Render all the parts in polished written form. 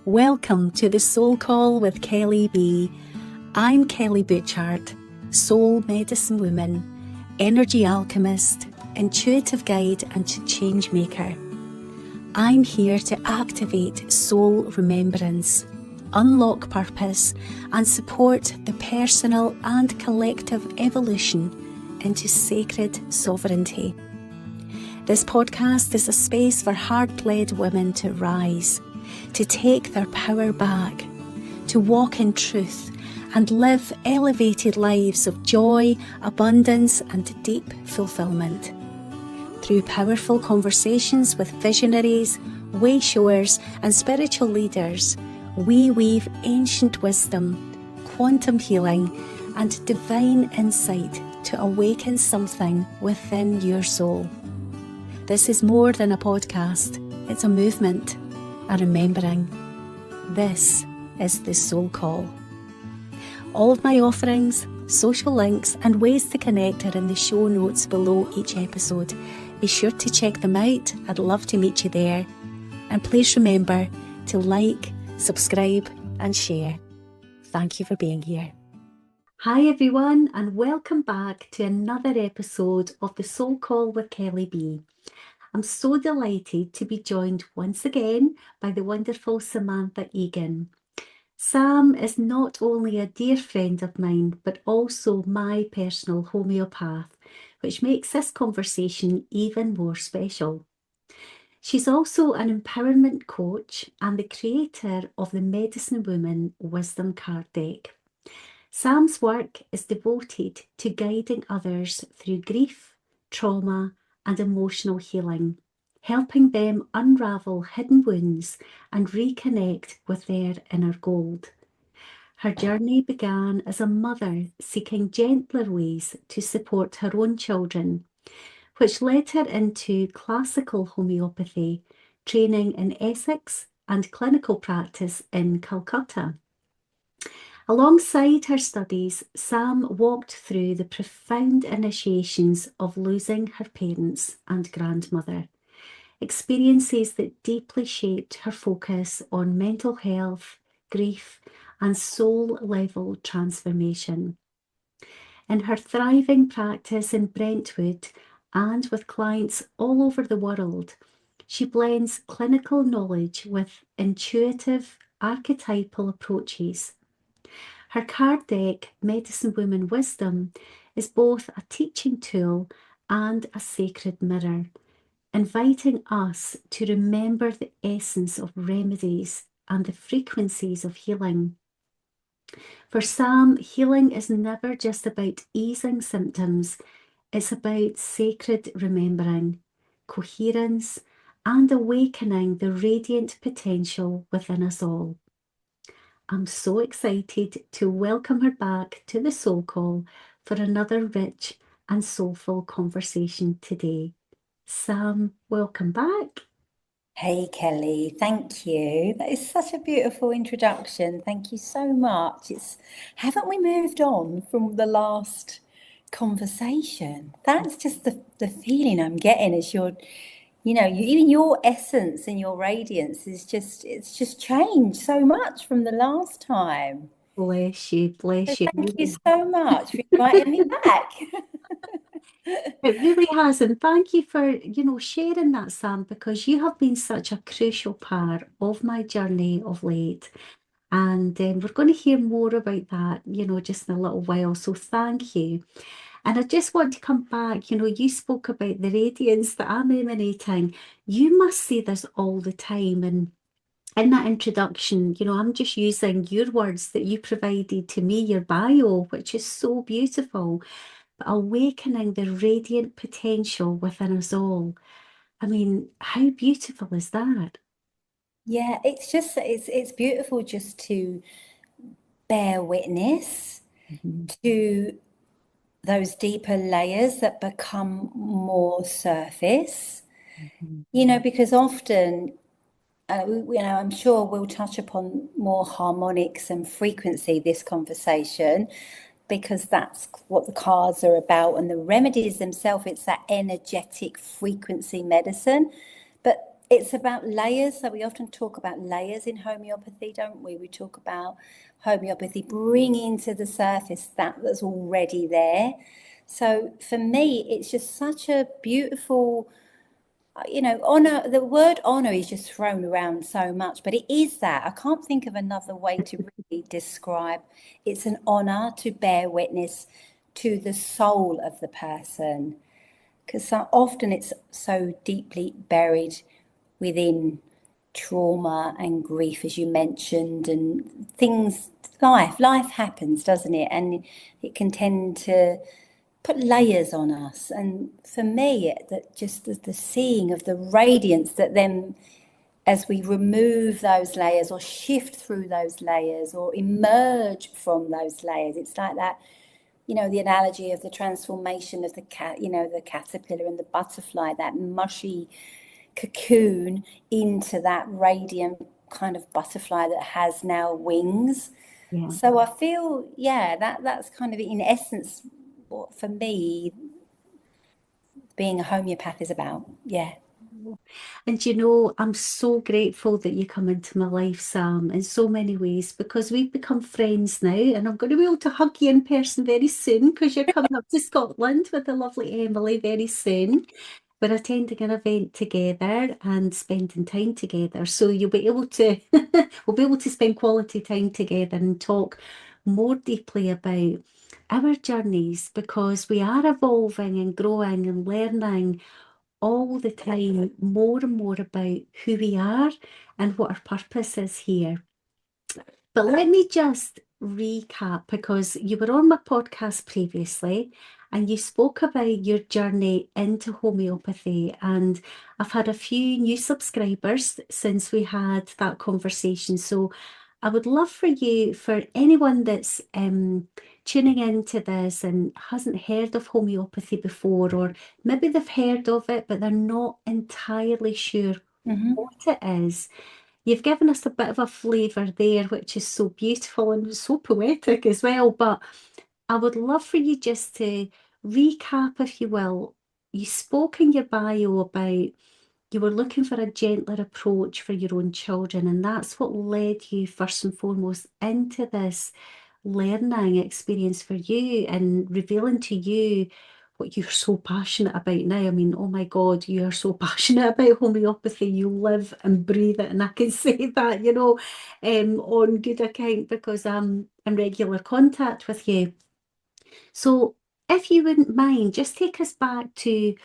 Welcome to the Soul Call with Kelly B. I'm Kelly Butchart, soul medicine woman, energy alchemist, intuitive guide and change maker. I'm here to activate soul remembrance, unlock purpose and support the personal and collective evolution into sacred sovereignty. This podcast is a space for heart-led women to rise, to take their power back, to walk in truth and live elevated lives of joy, abundance and deep fulfillment. Through powerful conversations with visionaries, way-showers and spiritual leaders, we weave ancient wisdom, quantum healing and divine insight to awaken something within your soul. This is more than a podcast, it's a movement, a remembering. This is the Soul Call. All of my offerings, social links and ways to connect are in the show notes below each episode. Be sure to check them out, I'd love to meet you there. And please remember to like, subscribe and share. Thank you for being here. Hi everyone and welcome back to another episode of the Soul Call with Kelly B. I'm so delighted to be joined once again by the wonderful Samantha Egan. Sam is not only a dear friend of mine, but also my personal homeopath, which makes this conversation even more special. She's also an empowerment coach and the creator of the Medicine Woman Wisdom Card Deck. Sam's work is devoted to guiding others through grief, trauma, and emotional healing, helping them unravel hidden wounds and reconnect with their inner gold. Her journey began as a mother seeking gentler ways to support her own children, which led her into classical homeopathy, training in Essex and clinical practice in Calcutta. Alongside her studies, Sam walked through the profound initiations of losing her parents and grandmother, experiences that deeply shaped her focus on mental health, grief, and soul-level transformation. In her thriving practice in Brentwood and with clients all over the world, she blends clinical knowledge with intuitive, archetypal approaches. Her card deck, Medicine Woman Wisdom, is both a teaching tool and a sacred mirror, inviting us to remember the essence of remedies and the frequencies of healing. For Sam, healing is never just about easing symptoms, it's about sacred remembering, coherence, and awakening the radiant potential within us all. I'm so excited to welcome her back to the Soul Call for another rich and soulful conversation today. Sam, welcome back. Hey Kelly, thank you. That is such a beautiful introduction. Thank you so much. Haven't we moved on from the last conversation? That's just the feeling I'm getting as even your essence and your radiance it's just changed so much from the last time. Bless you, bless you. Thank you so much for inviting me back. It really has, and thank you for, sharing that, Sam, because you have been such a crucial part of my journey of late. And we're going to hear more about that, just in a little while. So thank you. And I just want to come back, you spoke about the radiance that I'm emanating. You must see this all the time. And in that introduction, I'm just using your words that you provided to me, your bio, which is so beautiful. Awakening the radiant potential within us all. I mean, how beautiful is that? Yeah, it's beautiful just to bear witness to those deeper layers that become more surface, because often, I'm sure we'll touch upon more harmonics and frequency this conversation, because that's what the cards are about. And the remedies themselves, it's that energetic frequency medicine. But it's about layers. So we often talk about layers in homeopathy, don't we? We talk about homeopathy bringing to the surface that's already there. So for me, it's just such a beautiful, honor. The word honor is just thrown around so much, but it is that. I can't think of another way to really describe. It's an honor to bear witness to the soul of the person, because so often it's so deeply buried within trauma and grief, as you mentioned, and things. Life happens, doesn't it? And it can tend to put layers on us. And for me, that just the seeing of the radiance that then, as we remove those layers or shift through those layers or emerge from those layers, it's like that, the analogy of the transformation of the the caterpillar and the butterfly, that mushy cocoon into that radiant kind of butterfly that has now wings. Yeah. So I feel, that's kind of in essence what for me being a homeopath is about. Yeah. And I'm so grateful that you come into my life, Sam, in so many ways, because we've become friends now, and I'm going to be able to hug you in person very soon because you're coming up to Scotland with the lovely Emily very soon. We're attending an event together and spending time together. So you'll be able to, we'll be able to spend quality time together and talk more deeply about our journeys, because we are evolving and growing and learning all the time more and more about who we are and what our purpose is here. But let me just recap, because you were on my podcast previously and you spoke about your journey into homeopathy. And I've had a few new subscribers since we had that conversation. So I would love for anyone that's tuning into this and hasn't heard of homeopathy before, or maybe they've heard of it, but they're not entirely sure what it is. You've given us a bit of a flavour there, which is so beautiful and so poetic as well. But I would love for you just to recap, if you will. You spoke in your bio about you were looking for a gentler approach for your own children, and that's what led you first and foremost into this learning experience for you and revealing to you what you're so passionate about now. I mean, oh my God, you are so passionate about homeopathy. You live and breathe it, and I can say that, on good account, because I'm in regular contact with you. So if you wouldn't mind, just take us back to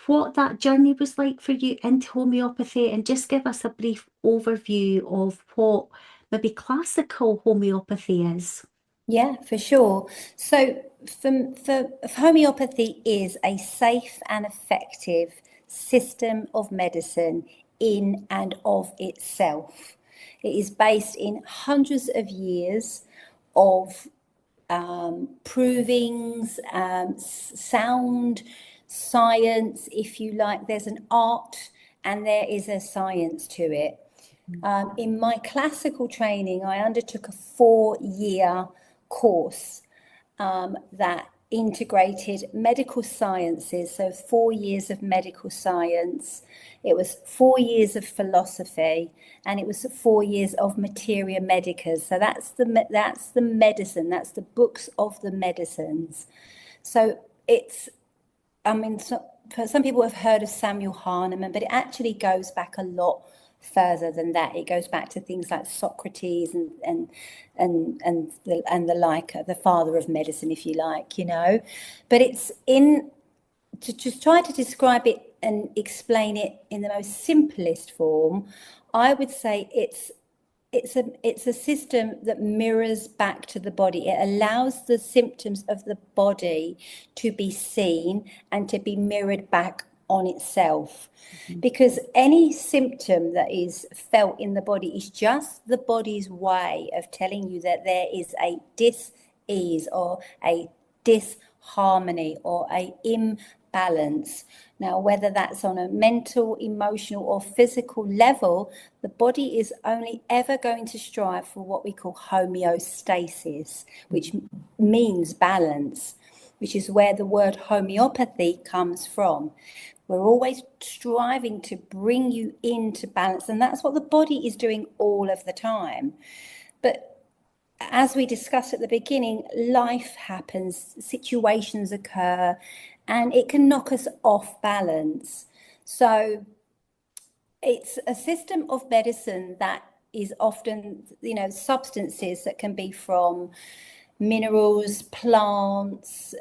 what that journey was like for you into homeopathy, and just give us a brief overview of what maybe classical homeopathy is. Yeah, for sure. So for homeopathy is a safe and effective system of medicine in and of itself. It is based in hundreds of years of provings, sound science, if you like. There's an art and there is a science to it. In my classical training, I undertook a 4-year course that integrated medical sciences, so 4 years of medical science. It was 4 years of philosophy, and it was 4 years of materia medica. So that's the medicine. That's the books of the medicines. So some people have heard of Samuel Hahnemann, but it actually goes back a lot further than that. It goes back to things like Socrates and the like, the father of medicine, if you like, But it's to just try to describe it and explain it in the most simplest form. I would say it's a system that mirrors back to the body. It allows the symptoms of the body to be seen and to be mirrored back on itself. Because any symptom that is felt in the body is just the body's way of telling you that there is a dis-ease or a disharmony or a imbalance. Now, whether that's on a mental, emotional, or physical level, the body is only ever going to strive for what we call homeostasis, which means balance, which is where the word homeopathy comes from, We're always striving to bring you into balance, and that's what the body is doing all of the time. But as we discussed at the beginning, life happens, situations occur, and it can knock us off balance. So it's a system of medicine that is often, substances that can be from minerals, plants,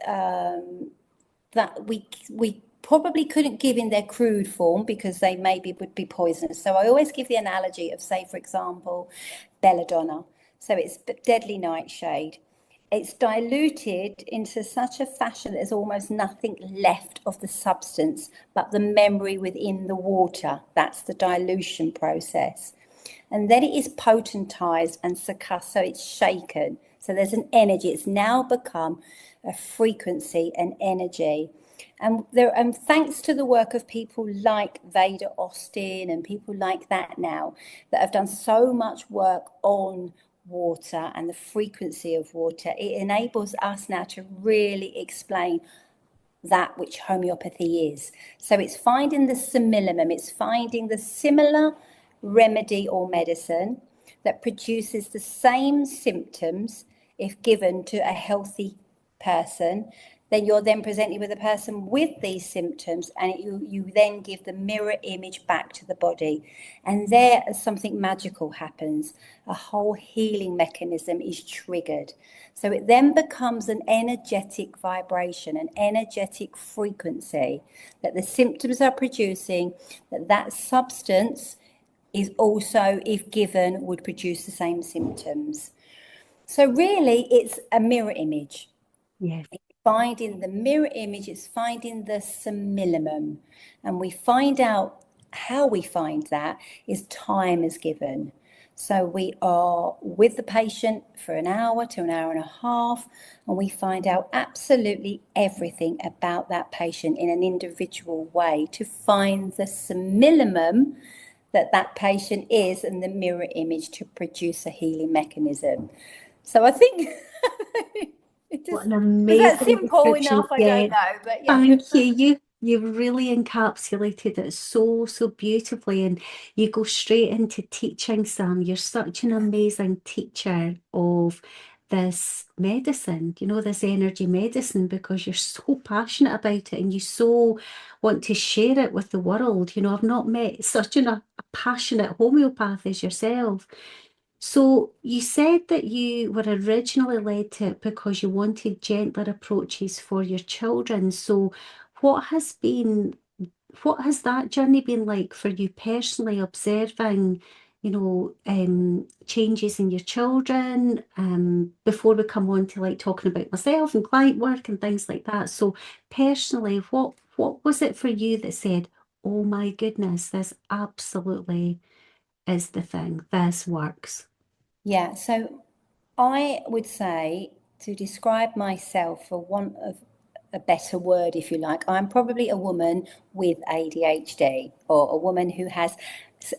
that we probably couldn't give in their crude form because they maybe would be poisonous. So I always give the analogy of, say, for example, Belladonna. So it's deadly nightshade. It's diluted into such a fashion that there's almost nothing left of the substance but the memory within the water. That's the dilution process. And then it is potentized and succussed, so it's shaken. So there's an energy. It's now become a frequency, an energy. And thanks to the work of people like Veda Austin and people like that now that have done so much work on water and the frequency of water, it enables us now to really explain that which homeopathy is. So it's finding the simillimum, it's finding the similar remedy or medicine that produces the same symptoms if given to a healthy person. Then you're then presented with a person with these symptoms, and you then give the mirror image back to the body. And there something magical happens. A whole healing mechanism is triggered. So it then becomes an energetic vibration, an energetic frequency that the symptoms are producing, that substance is also, if given, would produce the same symptoms. So really, it's a mirror image. Yes. Finding the mirror image, it's finding the simillimum. And we find out how we find that is time is given. So we are with the patient for an hour to an hour and a half, and we find out absolutely everything about that patient in an individual way to find the simillimum that patient is and the mirror image to produce a healing mechanism. So I think What an is that amazing simple description. enough? I Yeah, don't know, but yeah. thank you. You've really encapsulated it so beautifully, and you go straight into teaching, Sam. You're such an amazing teacher of this medicine, this energy medicine, because you're so passionate about it and you so want to share it with the world. I've not met such a passionate homeopath as yourself. So you said that you were originally led to it because you wanted gentler approaches for your children. So what has been, what has that journey been like for you personally, observing, changes in your children, before we come on to like talking about myself and client work and things like that. So personally, what was it for you that said, oh my goodness, this absolutely is the thing, this works? Yeah, so I would say, to describe myself, for want of a better word, if you like, I'm probably a woman with ADHD, or a woman who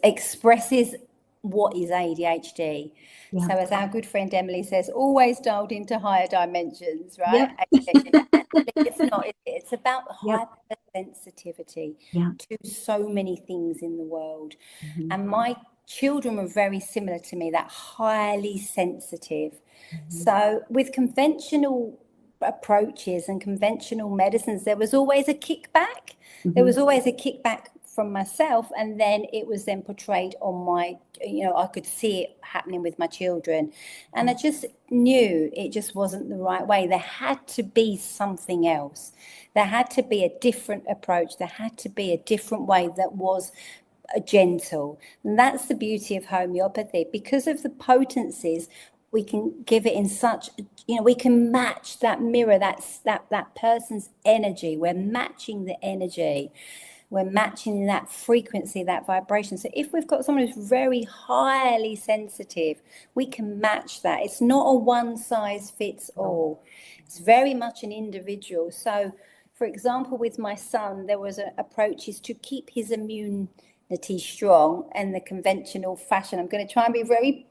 expresses what is ADHD. Yeah. So as our good friend Emily says, always dialed into higher dimensions, right? Yep. It's not, it's about Yep. hypersensitivity Yeah. to so many things in the world. Mhm. And my children were very similar to me, that highly sensitive. Mhm. So with conventional approaches and conventional medicines, there was always a kickback. There was Mhm. always a kickback from myself, and then it was then portrayed on my, I could see it happening with my children, and I just knew it just wasn't the right way. There had to be something else. There had to be a different approach. There had to be a different way that was gentle. And that's the beauty of homeopathy. Because of the potencies, we can give it in such, we can match that mirror, that person's energy. We're matching the energy. We're matching that frequency, that vibration. So if we've got someone who's very highly sensitive, we can match that. It's not a one size fits all. It's very much an individual. So, for example, with my son, there was approaches to keep his immunity strong in the conventional fashion. I'm going to try and be very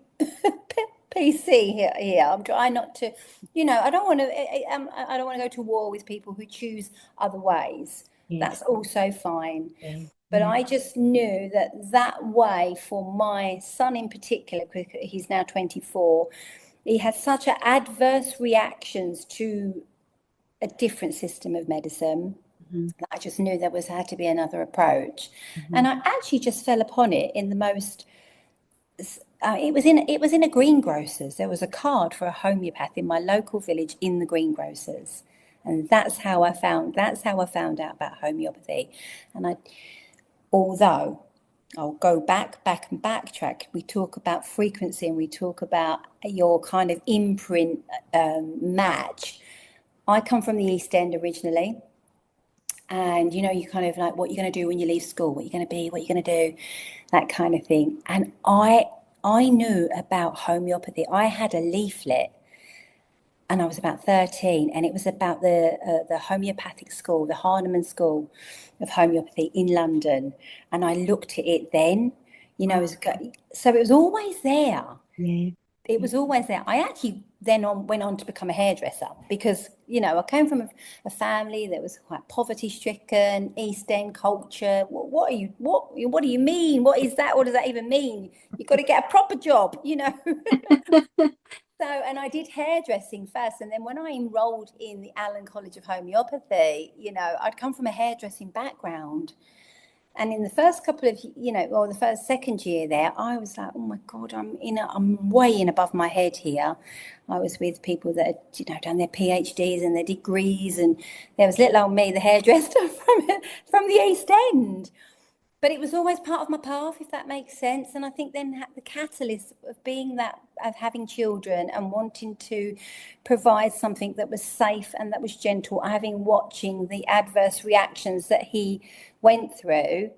PC here. I'm trying not to, I don't want to go to war with people who choose other ways. That's also fine. Yeah. But Yeah. I just knew that that way for my son in particular, because he's now 24, he had such adverse reactions to a different system of medicine. Mhm. I just knew there had to be another approach, and Mhm. I actually just fell upon it in the most. It was in a greengrocer's. There was a card for a homeopath in my local village in the greengrocers, and that's how I found out about homeopathy. And although I'll go back and backtrack. We talk about frequency and we talk about your kind of imprint match. I come from the East End originally, and you kind of like, what you're going to do when you leave school, what you're going to be, what you're going to do, that kind of thing. And I knew about homeopathy. I had a leaflet, and I was about 13, and it was about the homeopathic school, the Hahnemann School of Homeopathy in London. And I looked at it then, Wow. so it was always there. Yeah. It was always there. I actually then went on to become a hairdresser because, I came from a family that was quite poverty stricken, East End culture. What do you mean? What is that? What does that even mean? You've got to get a proper job. So, and I did hairdressing first. And then when I enrolled in the Allen College of Homeopathy, I'd come from a hairdressing background. And in the first couple of, or the second year there, I was like, oh my God, I'm way in above my head here. I was with people that had, done their PhDs and their degrees. And there was little old me, the hairdresser from the East End. But it was always part of my path, if that makes sense. And I think then the catalyst of having children and wanting to provide something that was safe and that was gentle, watching the adverse reactions that he went through.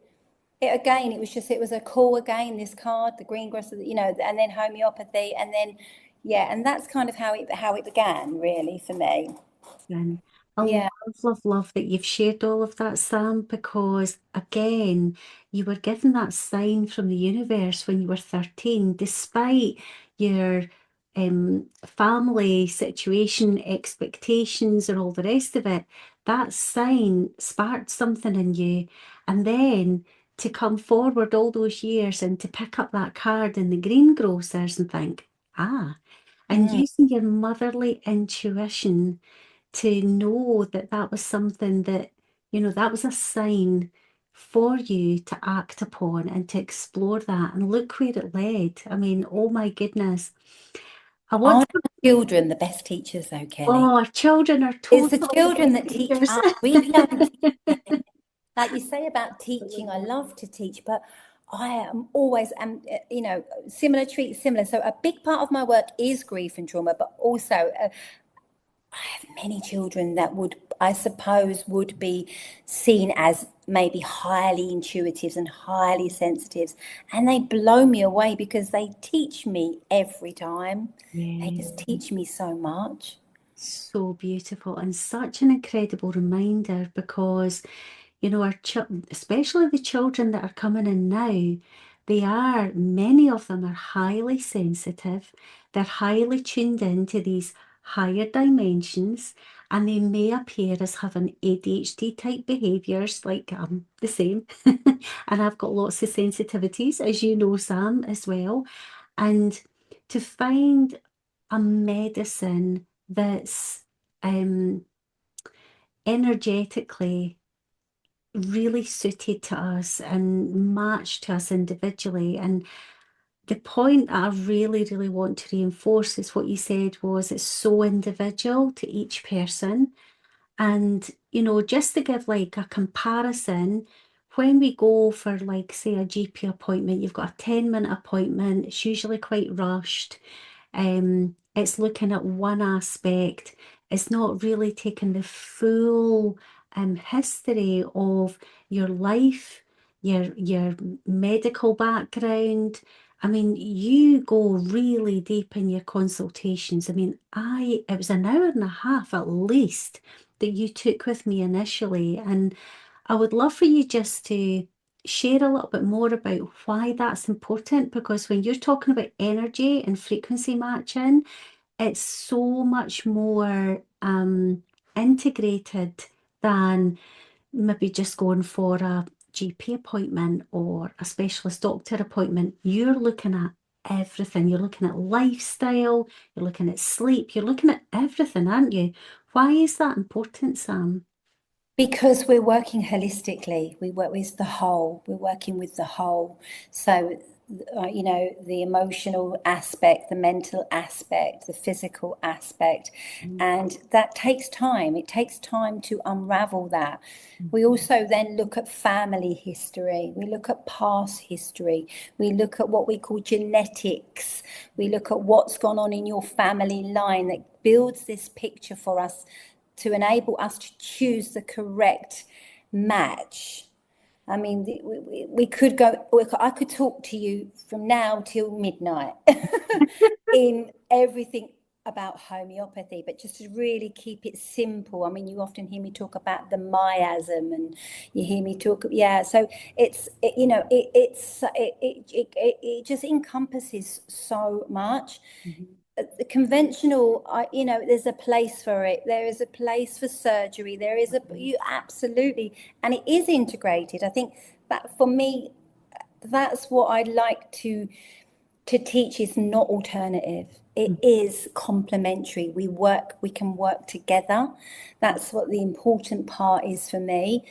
It was a call again, this card, the greengrocer, and then homeopathy, and then, yeah, and that's kind of how it began, really, for me. And I love, Yeah. love, love that you've shared all of that, Sam, because again, you were given that sign from the universe when you were 13, despite your family situation, expectations, and all the rest of it. That sign sparked something in you. And then to come forward all those years and to pick up that card in the greengrocers and think, and Mm. using your motherly intuition to know that that was something that, that was a sign for you to act upon and to explore that. And look where it led. I mean, oh my goodness. I want Aren't to, children the best teachers, though, Kelly? oh, our children are It's the totally the children best that teach teachers. us. We don't teach. Like you say about teaching, I love to teach, but I am always similar treat similar. So a big part of my work is grief and trauma, but also I have many children that I suppose, would be seen as maybe highly intuitives and highly sensitives, and they blow me away because they teach me every time. They Yeah. just teach me so much. So beautiful and such an incredible reminder because, our especially the children that are coming in now, many of them are highly sensitive. They're highly tuned into these higher dimensions, and they may appear as having ADHD type behaviors, like I'm the same. And I've got lots of sensitivities, as you know, Sam, as well. And to find a medicine that's energetically really suited to us and matched to us individually. And the point I really, really want to reinforce is what you said was it's so individual to each person. And, just to give like a comparison, when we go for like, say, a GP appointment, you've got a 10-minute appointment, it's usually quite rushed. It's looking at one aspect. It's not really taking the full history of your life, your medical background. I mean, you go really deep in your consultations. I mean, it was an hour and a half at least that you took with me initially, and I would love for you just to share a little bit more about why that's important, because when you're talking about energy and frequency matching, it's so much more integrated than maybe just going for a GP appointment or a specialist doctor appointment, you're looking at everything. You're looking at lifestyle, you're looking at sleep, you're looking at everything, aren't you? Why is that important, Sam? Because we're working holistically, we work with the whole, we're working with the whole. So, the emotional aspect, the mental aspect, the physical aspect, and that takes time. It takes time to unravel that. We also then look at family history, we look at past history, we look at what we call genetics, we look at what's gone on in your family line that builds this picture for us to enable us to choose the correct match. I mean, we could go, I could talk to you from now till midnight in everything about homeopathy, but just to really keep it simple. I mean, you often hear me talk about the miasm, and you hear me talk, yeah. So it just encompasses so much. The conventional, there's a place for it. There is a place for surgery. There is you absolutely, and it is integrated. I think that for me, that's what I'd like to teach is not alternative. It is complementary. We can work together. That's what the important part is for me.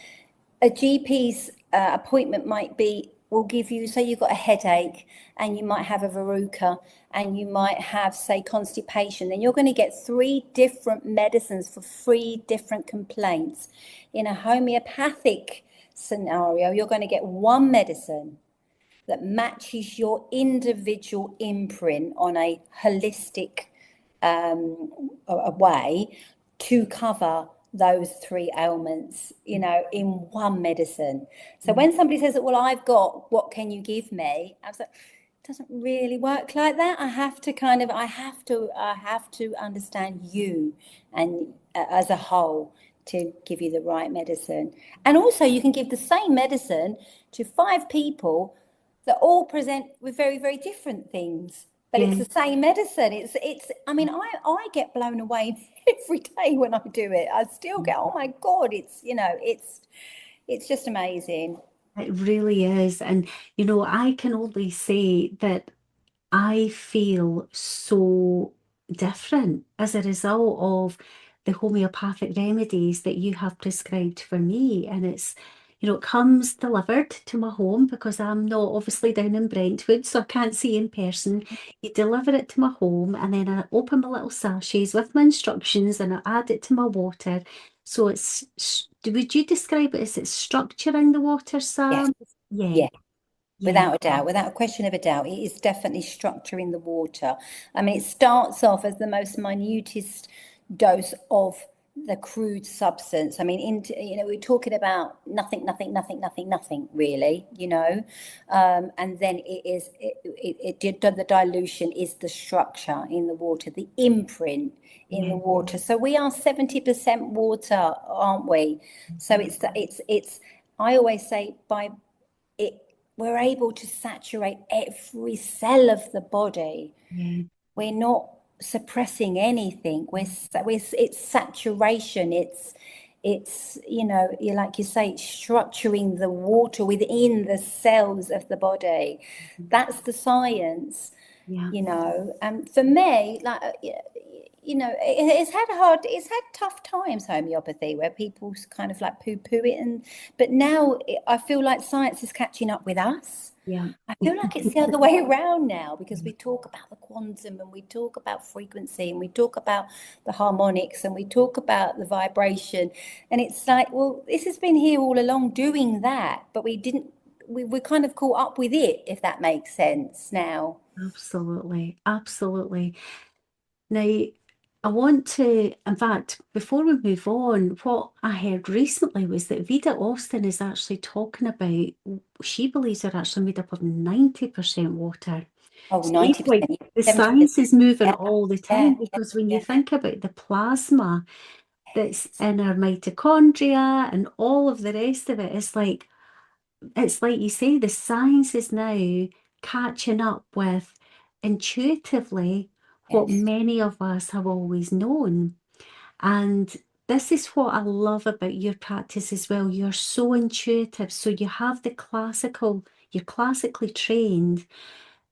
A GP's appointment might be, will give you, say you've got a headache and you might have a verruca and you might have, say, constipation, then you're going to get 3 different medicines for 3 different complaints. In a homeopathic scenario, you're going to get one medicine that matches your individual imprint on a holistic a way to cover those 3 ailments, in one medicine. So when somebody says, well, I've got, what can you give me? I was like, it doesn't really work like that. I have to understand you and as a whole to give you the right medicine. And also you can give the same medicine to 5 people that all present with very, very different things, but it's Yeah. the same medicine. I mean, I get blown away every day when I do it. I still get, oh my God, it's just amazing. It really is. And, I can only say that I feel so different as a result of the homeopathic remedies that you have prescribed for me. And it comes delivered to my home because I'm not obviously down in Brentwood, so I can't see in person. You deliver it to my home, and then I open my little sachets with my instructions and I add it to my water. So would you describe it as it's structuring the water, Yes, Sam? Yeah, yeah. yeah, Without a doubt, without a question of a doubt, it is definitely structuring the water. I mean, it starts off as the most minutest dose of the crude substance. I mean, we're talking about nothing, nothing, nothing, nothing, nothing, really, and then the dilution is the structure in the water, the imprint in the yeah, water. So we are 70% water, aren't we? So it's. I always say by it we're able to saturate every cell of the body. yeah. We're not suppressing anything. It's saturation. It's you like you say, structuring the water within the cells of the body. That's the science. Yeah. And for me, like it's had tough times, homeopathy, where people kind of like poo-poo it, but now I feel like science is catching up with us. Yeah. I feel like it's the other way around now, because we talk about the quantum and we talk about frequency and we talk about the harmonics and we talk about the vibration, and it's like, well, this has been here all along doing that, but we kind of caught up with it, if that makes sense now. Absolutely. Absolutely. Now, I want to, in fact, before we move on, what I heard recently was that Vida Austin is actually talking about, she believes they're actually made up of 90% water. Oh, So it's like 90%, the 70%. science is moving Yeah, all the yeah, time, yeah, because when you yeah. think about the plasma that's in our mitochondria and all of the rest of it, it's like you say, the science is now catching up with intuitively what Yes, many of us have always known. And this is what I love about your practice as well. You're so intuitive. So you have the classical, you're classically trained,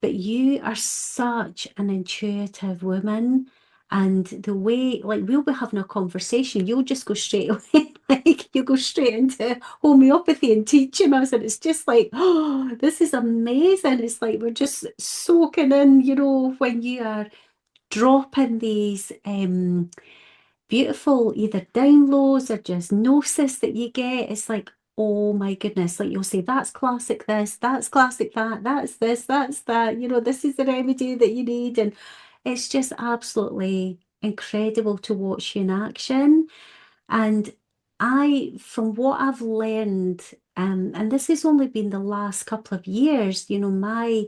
but you are such an intuitive woman. And the way, like, we'll be having a conversation, you'll just go straight away, like, you go straight into homeopathy and teaching us. And it's just like, oh, this is amazing. It's like we're just soaking in, when you are dropping these beautiful either downloads or just gnosis that you get. It's like, oh my goodness, like you'll say, that's classic this, that's classic that, that's this, that's that, this is the remedy that you need. And it's just absolutely incredible to watch you in action. And from what I've learned, and this has only been the last couple of years, my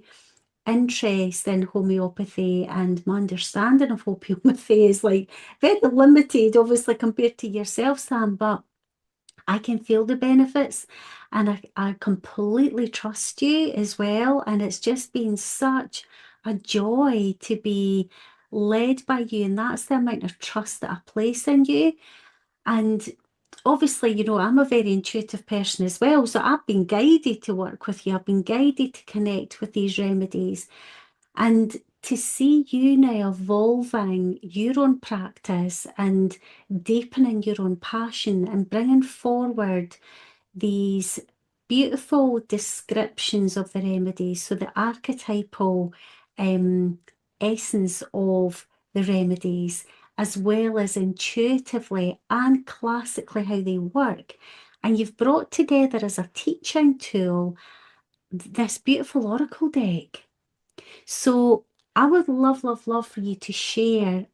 interest in homeopathy and my understanding of homeopathy is like very limited, obviously, compared to yourself, Sam, but I can feel the benefits and I completely trust you as well. And it's just been such a joy to be led by you. And that's the amount of trust that I place in you. And obviously, I'm a very intuitive person as well. So I've been guided to work with you. I've been guided to connect with these remedies. And to see you now evolving your own practice and deepening your own passion and bringing forward these beautiful descriptions of the remedies, so the archetypal essence of the remedies, as well as intuitively and classically how they work. And you've brought together as a teaching tool this beautiful oracle deck. So I would love, love, love for you to share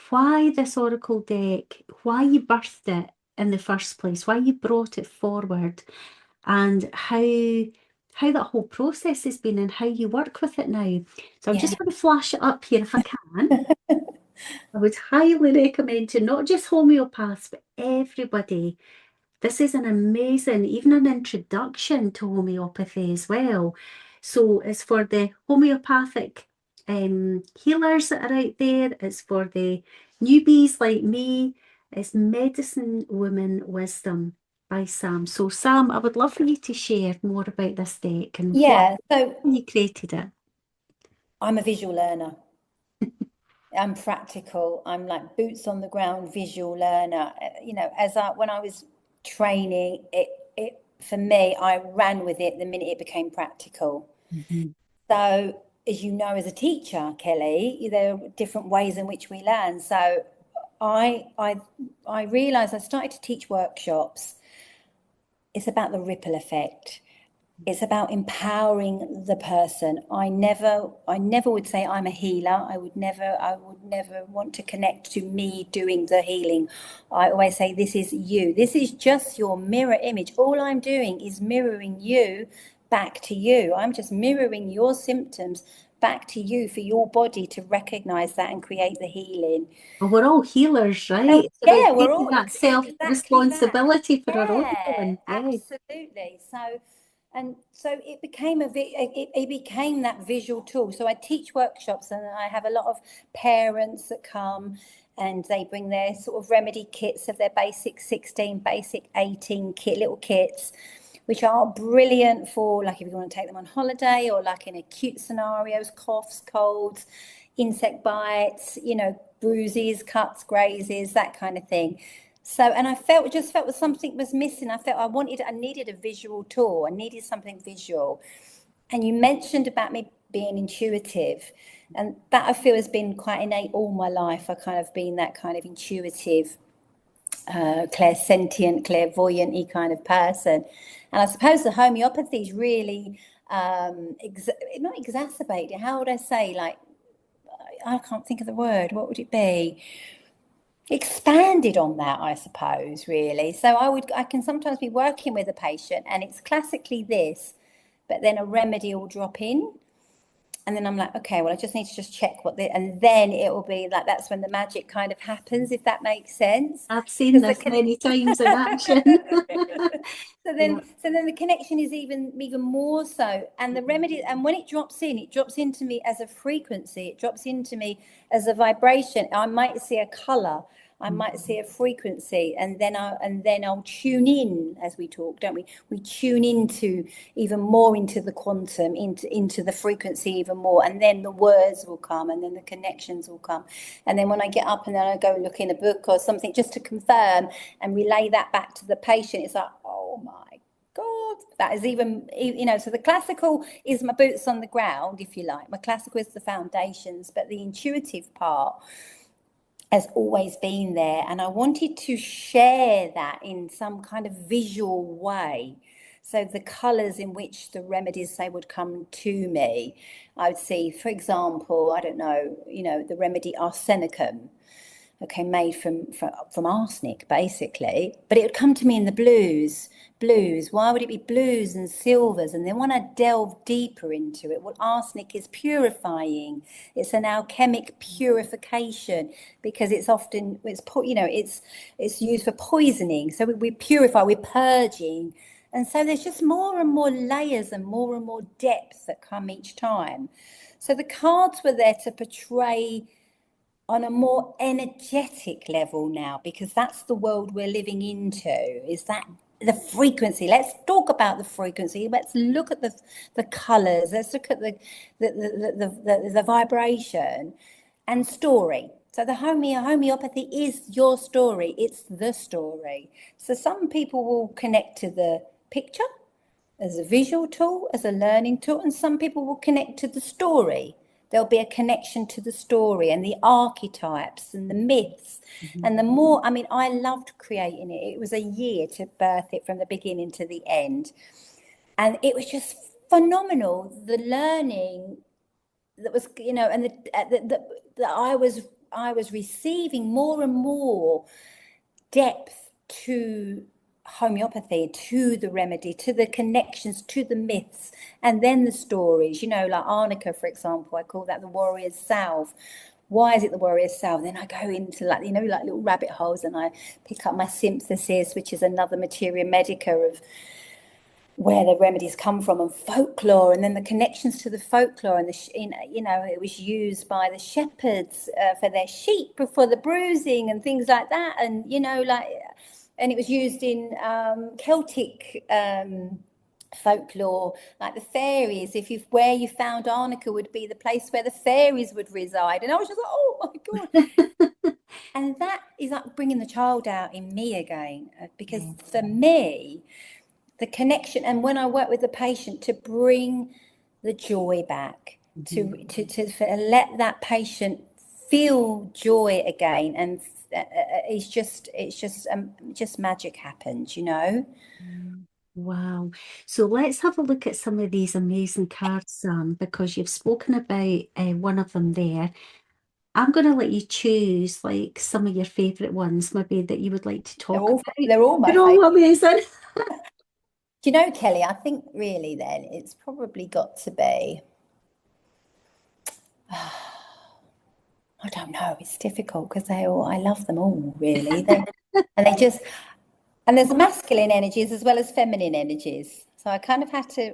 why this oracle deck, why you birthed it in the first place, why you brought it forward, and how that whole process has been and how you work with it now. So I'm Yeah. just going to flash it up here if I can. I would highly recommend to not just homeopaths, but everybody. This is an amazing, even an introduction to homeopathy as well. So it's for the homeopathic healers that are out there. It's for the newbies like me. It's Medicine Woman Wisdom by Sam. So Sam, I would love for you to share more about this deck and what Yeah. So you created it. I'm a visual learner. I'm practical. I'm like boots on the ground visual learner. When I was training, it for me, I ran with it the minute it became practical. Mhm. So, as you know, as a teacher, Kelly, there are different ways in which we learn. So, I realised I started to teach workshops. It's about the ripple effect. It's about empowering the person. I never would say I'm a healer. I would never want to connect to me doing the healing. I always say this is you. This is just your mirror image. All I'm doing is mirroring you back to you. I'm just mirroring your symptoms back to you for your body to recognize that and create the healing. Well, we're all healers, Oh, right? It's about yeah, we're taking all that exactly that. self-responsibility for our own Yeah, healing. Yeah. absolutely. So it became it became that visual tool. So I teach workshops, and I have a lot of parents that come, and they bring their sort of remedy kits of their basic 16, basic 18 little kits, which are brilliant for, like, if you want to take them on holiday, or like in acute scenarios, coughs, colds, insect bites, bruises, cuts, grazes, that kind of thing. So, and I just felt that something was missing. I needed a visual tool. I needed something visual. And you mentioned about me being intuitive, and that I feel has been quite innate all my life. I kind of been that kind of intuitive, clairsentient, clairvoyant-y kind of person. And I suppose the homeopathy's really not exacerbated. How would I say? Like, I can't think of the word. What would it be? Expanded on that, I suppose, really. So I can sometimes be working with a patient, and it's classically this, but then a remedy will drop in, and then I'm like, okay, well, I just need to just check and then it will be like, that's when the magic kind of happens, if that makes sense. I've seen Because this many times in action. so Yeah. then the connection is even more so, and the remedy, and when it drops into me as a frequency, it drops into me as a vibration. I might see a color, I might see a frequency, and then I'll tune in, as we talk, don't we? We tune into even more into the quantum, into the frequency even more, and then the words will come, and then the connections will come. And then when I get up and then I go look in a book or something just to confirm and relay that back to the patient, it's like, oh my God, that is even, so the classical is my boots on the ground, if you like. My classical is the foundations, but the intuitive part has always been there. And I wanted to share that in some kind of visual way. So the colours in which the remedies, say, would come to me, I would see, for example, I don't know, the remedy arsenicum, okay, made from arsenic, basically. But it would come to me in the blues. Why would it be blues and silvers? And then when I delve deeper into it, well, arsenic is purifying. It's an alchemic purification, because it's often it's used for poisoning. So we purify, we're purging. And so there's just more and more layers and more depth that come each time. So the cards were there to portray on a more energetic level now, because that's the world we're living into, is that the frequency. Let's talk about the frequency. Let's look at the colors. Let's look at the vibration and story. So the homeopathy is your story. It's the story. So some people will connect to the picture as a visual tool, as a learning tool, and some people will connect to the story. There'll be a connection to the story and the archetypes and the myths. And the more, I loved creating it. It was a year to birth it from the beginning to the end. And it was just phenomenal, the learning that was, and that I was receiving more and more depth to homeopathy, to the remedy, to the connections, to the myths, and then the stories, like arnica, for example. I call that the warrior's salve. Why is it the warrior's salve? Then I go into like little rabbit holes, and I pick up my synthesis, which is another materia medica of where the remedies come from, and folklore, and then the connections to the folklore, and it was used by the shepherds for their sheep, for the bruising and things like that, and and it was used in Celtic folklore, like the fairies. Where you found arnica would be the place where the fairies would reside, and I was just like, oh my God. And that is like bringing the child out in me again, because for me, the connection, and when I work with the patient, to bring the joy back, to let that patient feel joy again, and it's just magic happens, Wow. So let's have a look at some of these amazing cards, Sam, because you've spoken about one of them there. I'm going to let you choose like some of your favorite ones, maybe that you would like to talk about. They're all my They're all amazing. Kelly, I think really then it's probably got to be, I don't know, it's difficult because I love them all really. And there's masculine energies as well as feminine energies. So I kind of have to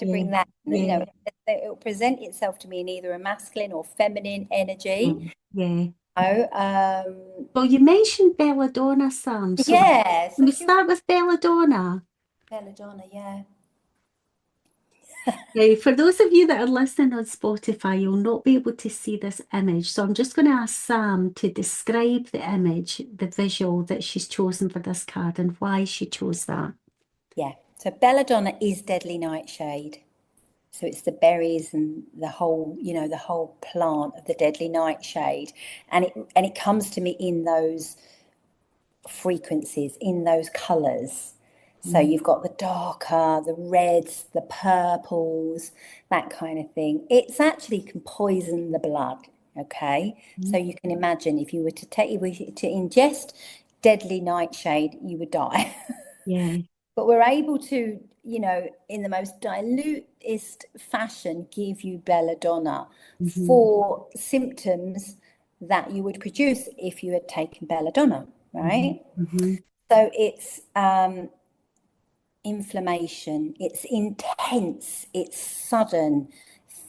bring that, it'll present itself to me in either a masculine or feminine energy. Yeah. Oh, Well, you mentioned Belladonna, Sam. So yes. can we start with Belladonna? Belladonna, yeah. Now, for those of you that are listening on Spotify, you'll not be able to see this image. So I'm just going to ask Sam to describe the image, the visual that she's chosen for this card and why she chose that. Yeah. So Belladonna is deadly nightshade. So it's the berries and the whole plant of the deadly nightshade. And it comes to me in those frequencies, in those colours. So you've got the darker, the reds, the purples, that kind of thing. It's actually can poison the blood, okay? So you can imagine if you were to ingest deadly nightshade, you would die. Yeah. But we're able to, in the most dilutest fashion, give you belladonna for symptoms that you would produce if you had taken belladonna, right? So it's inflammation, it's intense, it's sudden,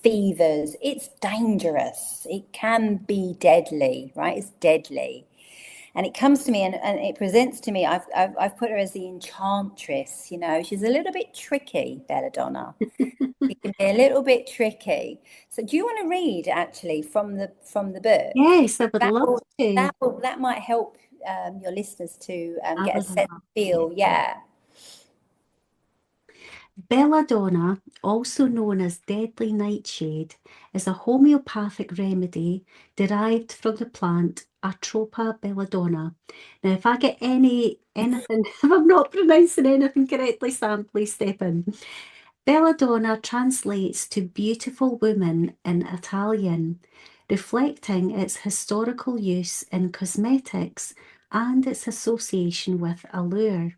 fevers, it's dangerous, it can be deadly, right? It's deadly. and it comes to me and it presents to me. I've put her as the enchantress. You know, she's a little bit tricky, Belladonna. She can be a little bit tricky. So, do you want to read actually from the book? Yes, I would That love will to. that might help your listeners to I get a would sense love to. feel. Yeah. Belladonna, also known as deadly nightshade, is a homeopathic remedy derived from the plant Atropa belladonna. Now, if I get anything, if I'm not pronouncing anything correctly, Sam, please step in. Belladonna translates to beautiful woman in Italian, reflecting its historical use in cosmetics and its association with allure.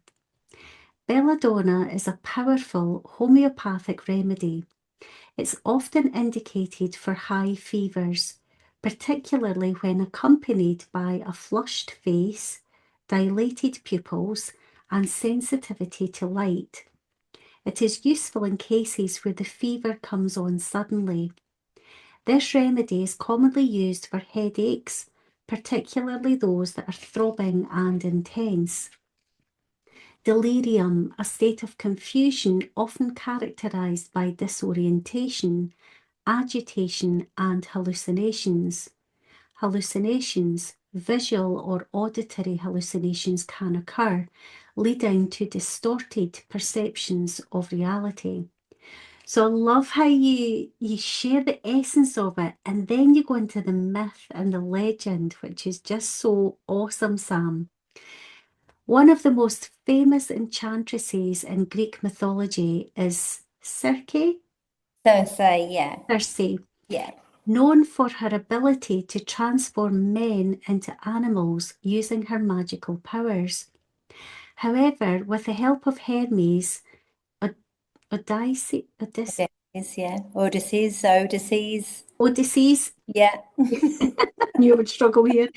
Belladonna is a powerful homeopathic remedy. It's often indicated for high fevers, particularly when accompanied by a flushed face, dilated pupils, and sensitivity to light. It is useful in cases where the fever comes on suddenly. This remedy is commonly used for headaches, particularly those that are throbbing and intense. Delirium, a state of confusion often characterized by disorientation, agitation, and hallucinations. Hallucinations, visual or auditory hallucinations, can occur, leading to distorted perceptions of reality. So I love how you share the essence of it, and then you go into the myth and the legend, which is just so awesome, Sam. One of the most famous enchantresses in Greek mythology is Thursday, yeah. Circe, Yeah. known for her ability to transform men into animals using her magical powers. However, with the help of Hermes, Odysseus, Odysseus, yeah. Odysseus. Odysseus, Yeah. knew I would struggle here,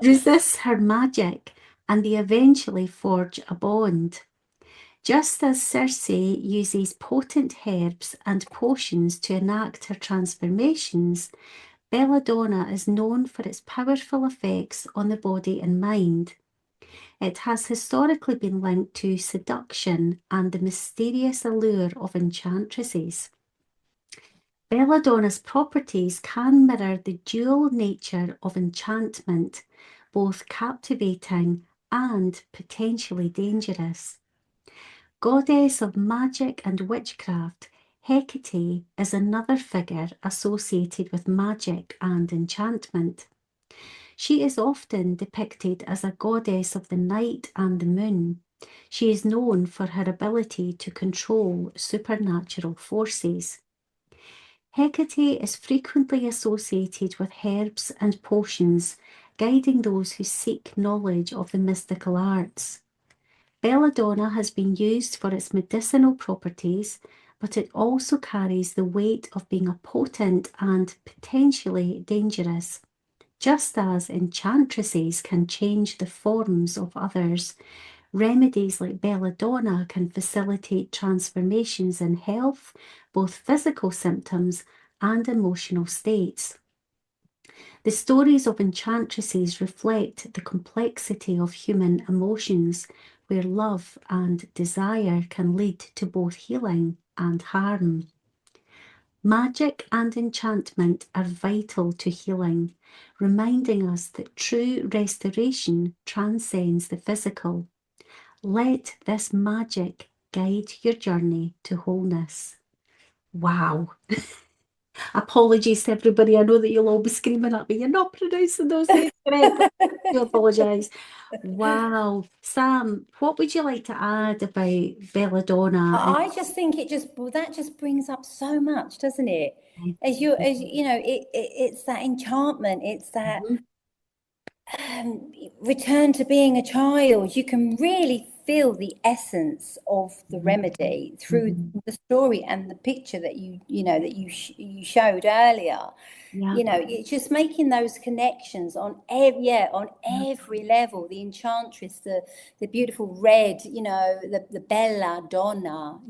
resists her magic and they eventually forge a bond. Just as Circe uses potent herbs and potions to enact her transformations, Belladonna is known for its powerful effects on the body and mind. It has historically been linked to seduction and the mysterious allure of enchantresses. Belladonna's properties can mirror the dual nature of enchantment, both captivating and potentially dangerous. Goddess of magic and witchcraft, Hecate is another figure associated with magic and enchantment. She is often depicted as a goddess of the night and the moon. She is known for her ability to control supernatural forces. Hecate is frequently associated with herbs and potions, guiding those who seek knowledge of the mystical arts. Belladonna has been used for its medicinal properties, but it also carries the weight of being a potent and potentially dangerous. Just as enchantresses can change the forms of others, remedies like Belladonna can facilitate transformations in health, both physical symptoms and emotional states. The stories of enchantresses reflect the complexity of human emotions, where love and desire can lead to both healing and harm. Magic and enchantment are vital to healing, reminding us that true restoration transcends the physical. Let this magic guide your journey to wholeness. Wow. Apologies to everybody. I know that you'll all be screaming at me. You're not pronouncing those names correctly. I do apologise. Wow. Sam, what would you like to add about Belladonna? I just think that just brings up so much, doesn't it? As you know, it's that enchantment, it's that Mhm. return to being a child. You can really feel the essence of the remedy through Mhm. the story and the picture that you showed earlier. Yeah, You know, it's just making those connections on yeah, every level. The enchantress, the beautiful red, the bella donna,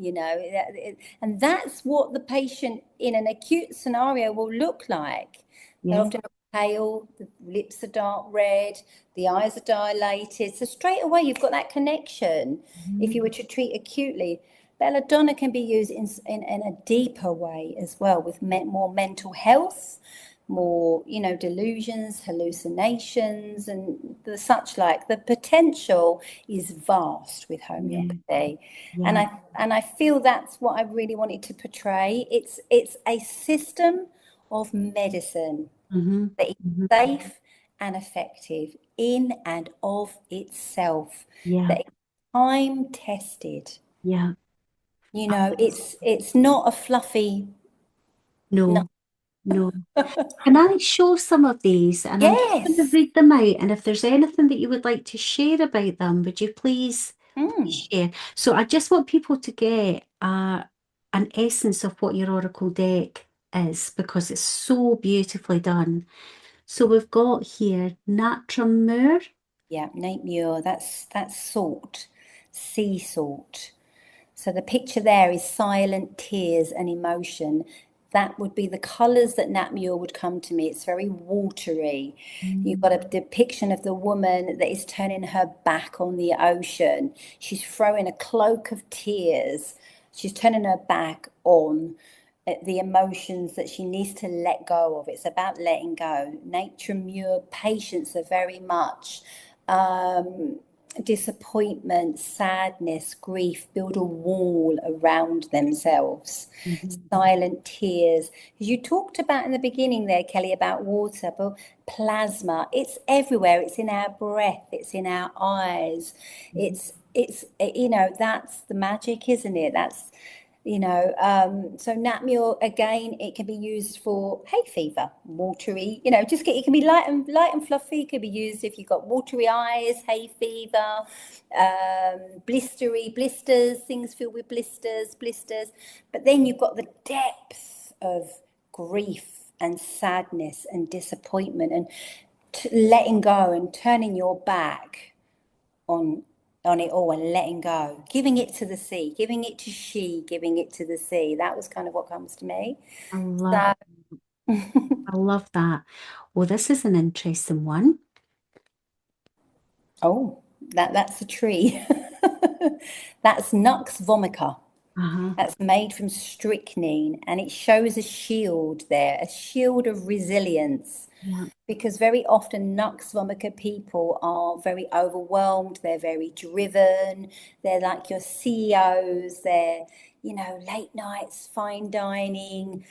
and that's what the patient in an acute scenario will look like. They yeah. often pale, the lips are dark red, the eyes are dilated. So straight away, you've got that connection. If you were to treat acutely, belladonna can be used in a deeper way as well, with more mental health, more, delusions, hallucinations, and the such like. The potential is vast with Yeah. homeopathy. And Yeah. I feel that's what I really wanted to portray. It's a system of medicine Mm-hmm. that is Mm-hmm. safe and effective in and of itself, Yeah. that is time tested. Yeah. It's not a fluffy. No. No, no. Can I show some of these? And I'm just going to Yes. read them out. And if there's anything that you would like to share about them, would you please Mm. share? So I just want people to get an essence of what your oracle deck is because it's so beautifully done. So we've got here Natrum Mur. Yeah, Nate Muir, that's salt, sea salt. So the picture there is silent tears and emotion. That would be the colours that Nat Muir would come to me. It's very watery. You've got a depiction of the woman that is turning her back on the ocean. She's throwing a cloak of tears. She's turning her back on the emotions that she needs to let go of. It's about letting go. Natrum Muriaticum patients are very much disappointment, sadness, grief build a wall around themselves. Mhm. Silent tears. As you talked about in the beginning there, Kelly, about water, but plasma, it's everywhere. It's in our breath, it's in our eyes. That's the magic, isn't it? So Natmure, again, it can be used for hay fever, watery, it can be light and fluffy. It could be used if you've got watery eyes, hay fever, blisters, things filled with blisters. But then you've got the depth of grief and sadness and disappointment and letting go and turning your back on it all and letting go, giving it to the sea, giving it to she, giving it to the sea. That was kind of what comes to me. I love, So, I love that. Well, this is an interesting one. oh, that's a tree. That's Nux vomica. Uh-huh. That's made from strychnine, and it shows a shield there, a shield of resilience. Yeah. Because very often Nux vomica people are very overwhelmed, they're very driven, they're like your CEOs, they're, late nights, fine dining,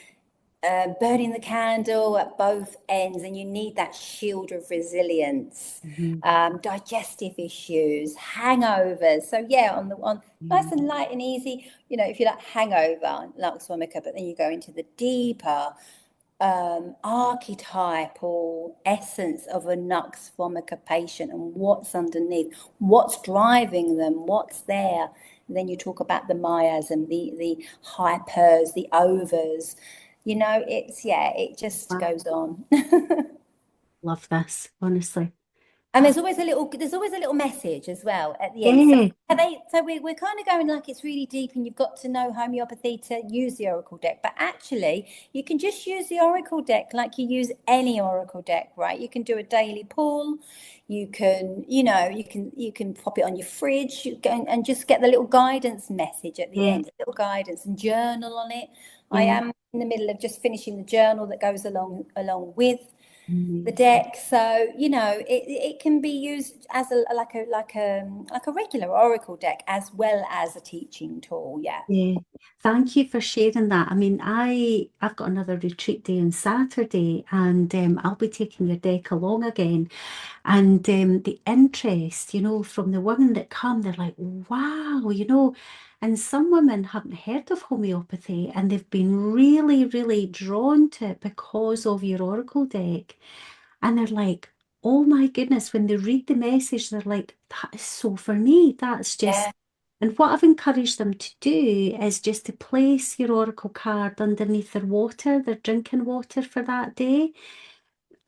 burning the candle at both ends, and you need that shield of resilience. Mhm. Digestive issues, hangovers. So yeah, on nice Yeah. and light and easy. If you like hangover, Lux vomica, but then you go into the deeper archetypal essence of a nux vomica patient and what's underneath, what's driving them, what's there. And then you talk about the miasm, the hypers, the overs. It just Wow. goes on. Love this, honestly. And there's always a little message as well at the end. So Yeah. we're kind of going like it's really deep, and you've got to know homeopathy to use the oracle deck. But actually, you can just use the oracle deck like you use any oracle deck, right? You can do a daily pull. You can, you can pop it on your fridge. You go and just get the little guidance message at the Yeah. end, a little guidance, and journal on it. I Yeah. am in the middle of just finishing the journal that goes along with the Amazing. deck. So it can be used as a regular oracle deck as well as a teaching tool. Yeah. Yeah. Thank you for sharing that. I mean, I've got another retreat day on Saturday, and I'll be taking your deck along again. And the interest, from the women that come, they're like, wow, and some women haven't heard of homeopathy and they've been really, really drawn to it because of your oracle deck. And they're like, oh my goodness, when they read the message, they're like, that is so for me. That's just, Yeah. and what I've encouraged them to do is just to place your oracle card underneath their water, their drinking water for that day,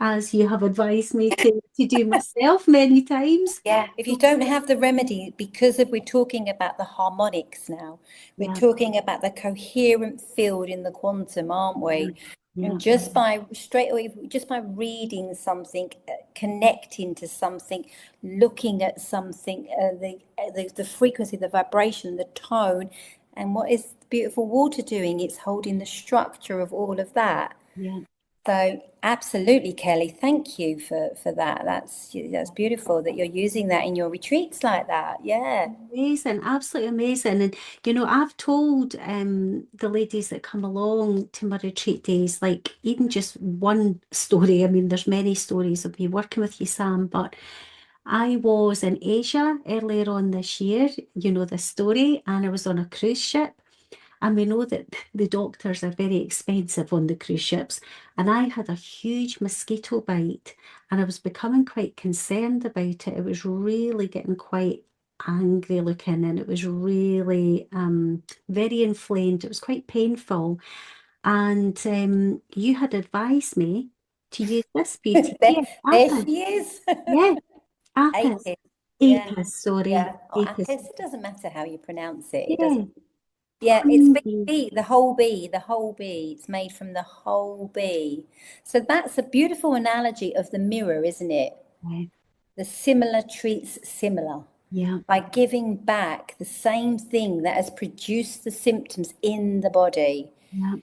as you have advised me to do myself many times. Yeah, if you don't have the remedy, we're talking about the harmonics now, we're Yeah, talking about the coherent field in the quantum, aren't we? And Yeah. just by straight away, just by reading something, connecting to something, looking at something, the frequency, the vibration, the tone, and what is beautiful water doing? It's holding the structure of all of that. Yeah. So absolutely, Kelly, thank you for that. That's beautiful that you're using that in your retreats like that. Yeah. Amazing, absolutely amazing. And I've told the ladies that come along to my retreat days, like even just one story. I mean, there's many stories of me working with you, Sam, but I was in Asia earlier on this year, the story, and I was on a cruise ship. And we know that the doctors are very expensive on the cruise ships. And I had a huge mosquito bite and I was becoming quite concerned about it. It was really getting quite angry looking and it was really very inflamed. It was quite painful. And you had advised me to use this beauty There, here, there apis. she is. Yeah, apis. Apis. Yeah. Apis, sorry. Yeah. Or Apis. apis. It doesn't matter how you pronounce it. It Yeah, doesn't. Yeah, it's honeybee. bee, the whole bee, the whole bee. It's made from the whole bee. So that's a beautiful analogy of the mirror, isn't it? Yeah, The similar treats similar. yeah, By giving back the same thing that has produced the symptoms in the body. yeah.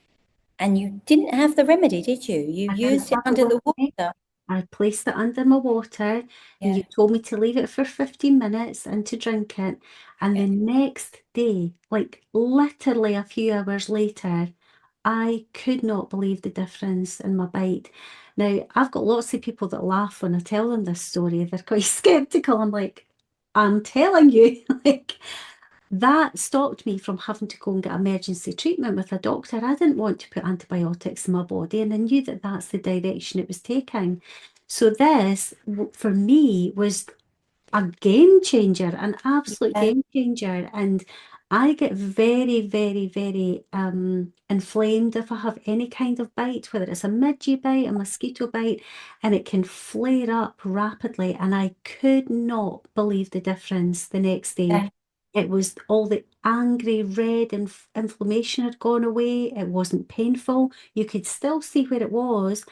And you didn't have the remedy, did you? You I didn't used it have it under with the me. water. I placed it under my water and you Yeah. told me to leave it for 15 minutes and to drink it. And Yeah. the next day, like literally a few hours later, I could not believe the difference in my bite. Now, I've got lots of people that laugh when I tell them this story. They're quite skeptical. I'm like, I'm telling you, like, that stopped me from having to go and get emergency treatment with a doctor. I didn't want to put antibiotics in my body, and I knew that that's the direction it was taking. So this, for me, was a game changer, an absolute Yeah. game changer. And I get very, very, very inflamed if I have any kind of bite, whether it's a midgie bite, a mosquito bite, and it can flare up rapidly. And I could not believe the difference the next day. Yeah. It was all the angry red and inflammation had gone away. It wasn't painful. You could still see where it was.